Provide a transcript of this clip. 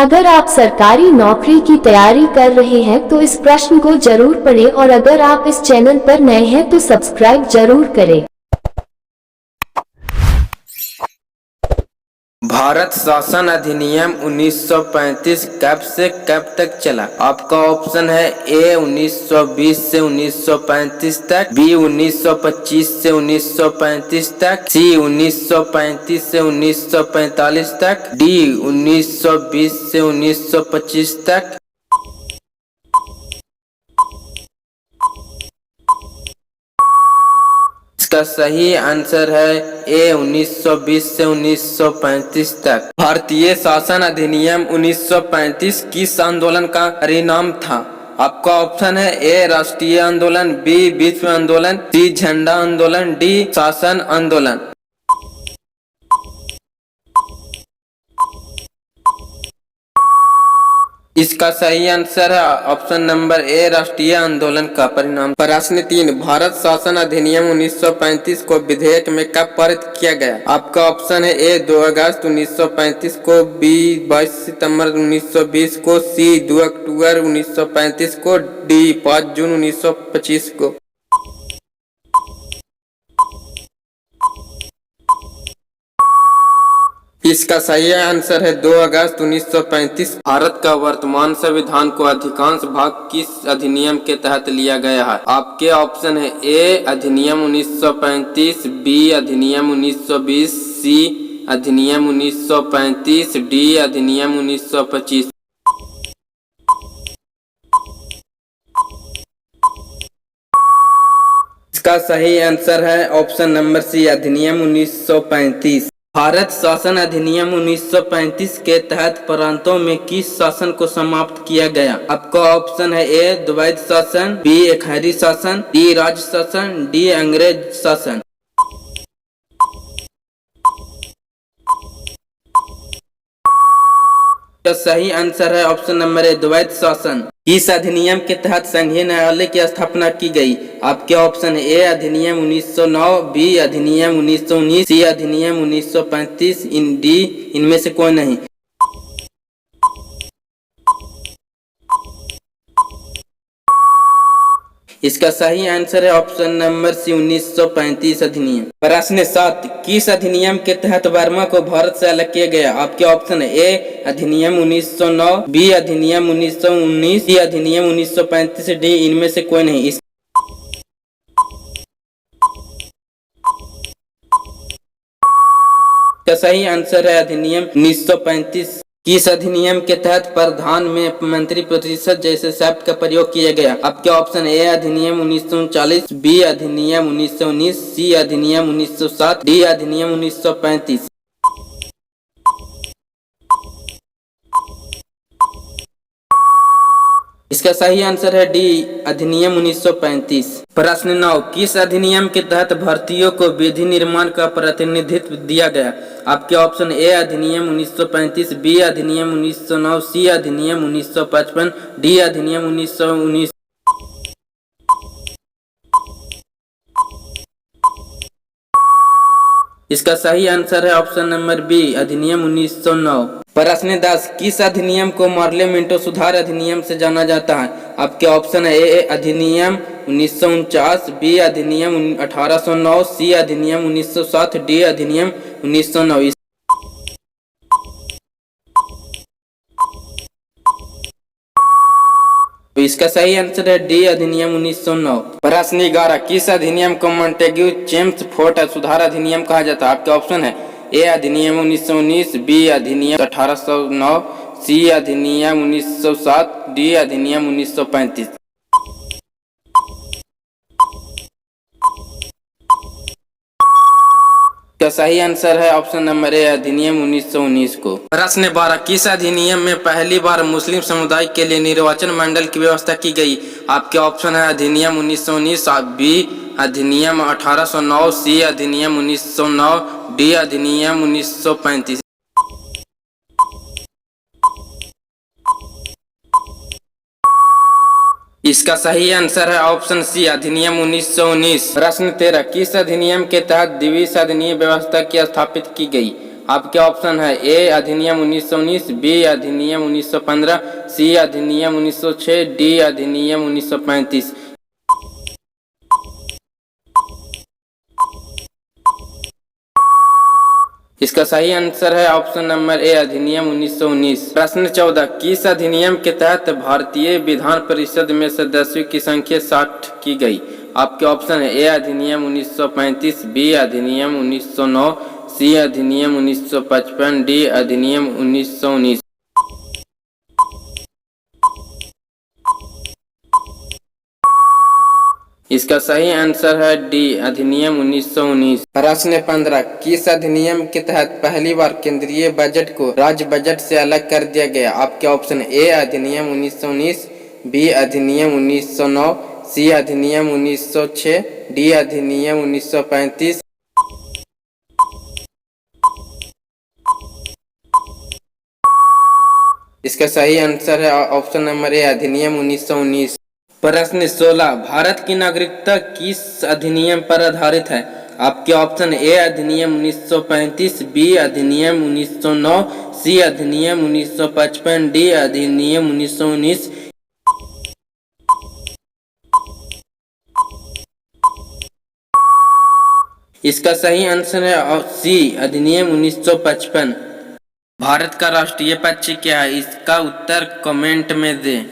अगर आप सरकारी नौकरी की तैयारी कर रहे हैं तो इस प्रश्न को जरूर पढ़ें और अगर आप इस चैनल पर नए हैं तो सब्सक्राइब जरूर करें। भारत शासन अधिनियम 1935 कब से कब तक चला? आपका ऑप्शन है ए 1920 से 1935 तक, बी 1925 से 1935 तक, सी 1935 से 1945 तक, डी 1920 से 1925 तक। इसका सही आंसर है ए 1920 से 1935 तक। भारतीय शासन अधिनियम 1935 किस आंदोलन का परिणाम था? आपका ऑप्शन है ए राष्ट्रीय आंदोलन, बी विश्व आंदोलन, सी झंडा आंदोलन, डी शासन आंदोलन। इसका सही आंसर है ऑप्शन नंबर ए राष्ट्रीय आंदोलन का परिणाम। प्रश्न 3, भारत शासन अधिनियम 1935 को विधेयक में कब पारित किया गया? आपका ऑप्शन है ए 2 अगस्त 1935 को, बी 22 सितंबर 1920 को, सी 2 अक्टूबर 1935 को, डी 5 जून 1925 को। इसका सही आंसर है 2 अगस्त 1935। भारत का वर्तमान संविधान को अधिकांश भाग किस अधिनियम के तहत लिया गया है? आपके ऑप्शन है ए अधिनियम 1935, बी अधिनियम 1920, सी अधिनियम 1935, डी अधिनियम 1925। इसका सही आंसर है ऑप्शन नंबर सी अधिनियम 1935। भारत शासन अधिनियम 1935 के तहत प्रांतों में किस शासन को समाप्त किया गया? आपका ऑप्शन है ए द्वैध शासन, बी एकहरी शासन, डी राज्य शासन, डी अंग्रेज शासन। तो सही आंसर है ऑप्शन नंबर ए द्वैध शासन। किस अधिनियम के तहत संघीय न्यायालय की स्थापना की गई? आपके ऑप्शन ए अधिनियम 1909, बी अधिनियम 1919, सी अधिनियम 1935, डी इनमें से कोई नहीं। इसका सही आंसर है ऑप्शन नंबर सी 1935 अधिनियम। प्रश्न 7, किस अधिनियम के तहत बर्मा को भारत से अलग किया गया? आपके ऑप्शन है ए अधिनियम 1909, बी अधिनियम 1919, सी अधिनियम 1935, डी इनमें से कोई नहीं। इसका सही आंसर है अधिनियम 1935। किस अधिनियम के तहत प्रधान में मंत्री परिषद जैसे शब्द का प्रयोग किया गया? आपके ऑप्शन ए अधिनियम 1939, बी अधिनियम 1919, सी अधिनियम 1907, डी अधिनियम 1935। इसका सही आंसर है डी अधिनियम 1935। प्रश्न 9, किस अधिनियम के तहत भारतीयों को विधि निर्माण का प्रतिनिधित्व दिया गया? आपके ऑप्शन ए अधिनियम 1935, बी अधिनियम 1909, सी अधिनियम 1955, डी अधिनियम 1919। इसका सही आंसर है ऑप्शन नंबर बी अधिनियम 1909। प्रश्न 10, किस अधिनियम को पार्लियामेंटो सुधार अधिनियम से जाना जाता है? आपके ऑप्शन है ए अधिनियम 1949, बी अधिनियम 1809, सी अधिनियम 1907, डी अधिनियम 1909। इसका सही आंसर है डी अधिनियम 1909। प्रश्न 11, किस अधिनियम को मॉन्टेग्यू चेम्सफोर्ड सुधार अधिनियम कहा जाता है? आपके ऑप्शन है ए अधिनियम 1919, बी अधिनियम 1809, सी अधिनियम 1907, डी अधिनियम 1935। का सही आंसर है ऑप्शन नंबर ए अधिनियम 1919 को। प्रश्न 12, किस अधिनियम में पहली बार मुस्लिम समुदाय के लिए निर्वाचन मंडल की व्यवस्था की गई? आपके ऑप्शन है अधिनियम 1919, बी अधिनियम 1809, सी अधिनियम 1909, डी अधिनियम 1935। इसका सही आंसर है ऑप्शन सी अधिनियम 1919। प्रश्न 13, किस अधिनियम के तहत द्विसदनीय व्यवस्था की स्थापित की गई? आपके ऑप्शन है ए अधिनियम 1919, बी अधिनियम 1915, सी अधिनियम 1906, डी अधिनियम 1935। इसका सही आंसर है ऑप्शन नंबर ए अधिनियम 1919। प्रश्न 14, किस अधिनियम के तहत भारतीय विधान परिषद में सदस्यों की संख्या 60 की गई? आपके ऑप्शन है ए अधिनियम 1935, बी अधिनियम 1909, सी अधिनियम 1955, डी अधिनियम 1919। इसका सही आंसर है डी अधिनियम 1919। प्रश्न 15, किस अधिनियम के तहत पहली बार केंद्रीय बजट को राज्य बजट से अलग कर दिया गया? आपके ऑप्शन ए अधिनियम 1919, बी अधिनियम 1909, सी अधिनियम 1906, डी अधिनियम 1935। इसका सही आंसर है ऑप्शन नंबर ए अधिनियम 1919। प्रश्न 16, भारत की नागरिकता किस अधिनियम पर आधारित है? आपके ऑप्शन ए अधिनियम 1935, बी अधिनियम 1909, सी अधिनियम 1955, डी अधिनियम 1919। इसका सही आंसर है सी अधिनियम 1955। भारत का राष्ट्रीय पक्षी क्या है? इसका उत्तर कमेंट में दें।